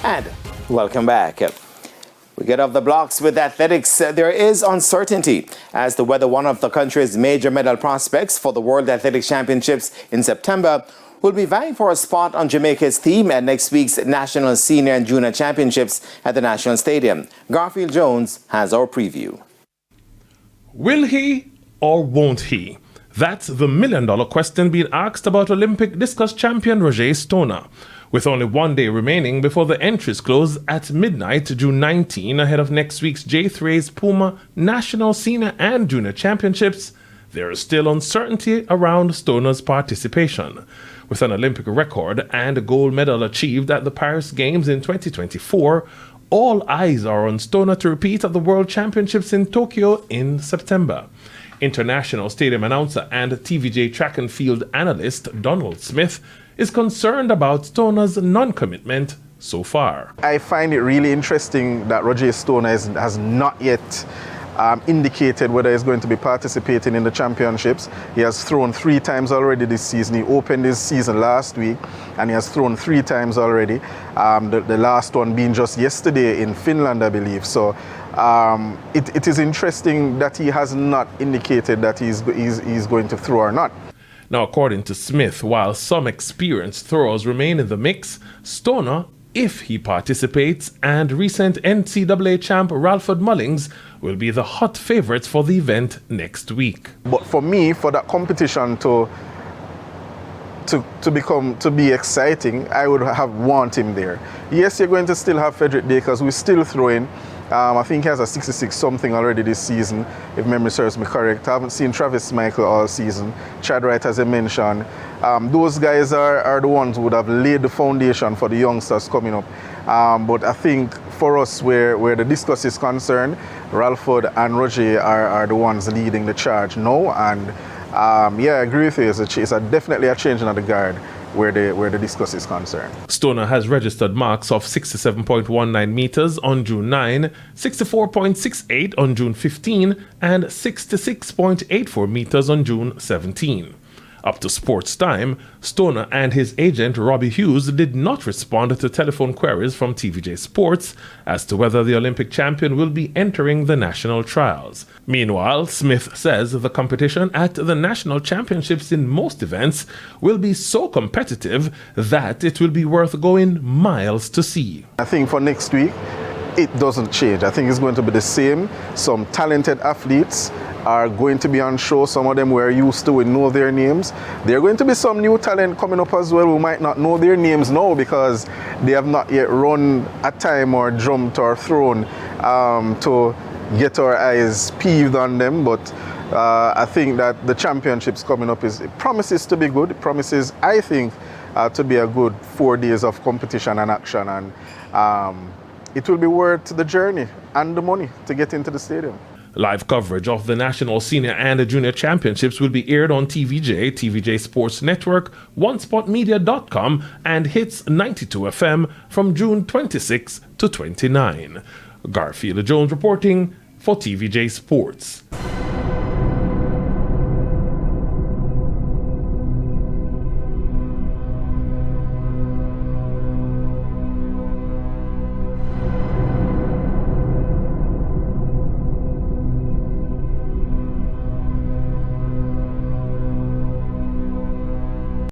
And welcome back. We get off the blocks with athletics. There is uncertainty as to whether one of the country's major medal prospects for the World Athletics Championships in September will be vying for a spot on Jamaica's team at next week's National Senior and Junior Championships at the National Stadium. Garfield Jones has our preview. Will he or won't he? That's the million-dollar question being asked about Olympic discus champion Roger Stoner. With only 1 day remaining before the entries close at midnight June 19 ahead of next week's J3's Puma National Senior and Junior Championships, there is still uncertainty around Stoner's participation. With an Olympic record and a gold medal achieved at the Paris Games in 2024, all eyes are on Stoner to repeat at the World Championships in Tokyo in September. International stadium announcer and TVJ track and field analyst Donald Smith is concerned about Stoner's non-commitment so far. I find it really interesting that Roger Stoner has not yet indicated whether he's going to be participating in the championships. He has thrown 3 times already this season. He opened his season last week and he has thrown 3 times already. The last one being just yesterday in Finland, I believe. So it is interesting that he has not indicated that he's going to throw or not. Now, according to Smith, while some experienced throwers remain in the mix, Stoner, if he participates, and recent NCAA champ Ralford Mullings will be the hot favorites for the event next week. But for me, for that competition to be exciting, I would want him there. Yes, you're going to still have Frederick Dakers, who's still throwing. I think he has a 66 something already this season, if memory serves me correct. I haven't seen Travis Michael all season. Chad Wright, as I mentioned. Those guys are the ones who would have laid the foundation for the youngsters coming up. But I think for us, where the discus is concerned, Ralford and Roger are the ones leading the charge now. And yeah, I agree with you. It's definitely a change in the guard where the discus is concerned. Stoner has registered marks of 67.19 meters on June 9, 64.68 on June 15, and 66.84 meters on June 17. Up to sports time, Stoner and his agent Robbie Hughes did not respond to telephone queries from TVJ Sports as to whether the Olympic champion will be entering the national trials. Meanwhile, Smith says the competition at the national championships in most events will be so competitive that it will be worth going miles to see. I think for next week, it doesn't change. I think it's going to be the same. Some talented athletes are going to be on show. Some of them we're used to, we know their names. There are going to be some new talent coming up as well who might not know their names now because they have not yet run a time or jumped or thrown to get our eyes peeved on them. But I think that the championships coming up it promises to be good. It promises, I think, to be a good 4 days of competition and action. And it will be worth the journey and the money to get into the stadium. Live coverage of the National Senior and Junior Championships will be aired on TVJ, TVJ Sports Network, OneSpotMedia.com, and Hits 92 FM from June 26 to 29. Garfield Jones reporting for TVJ Sports.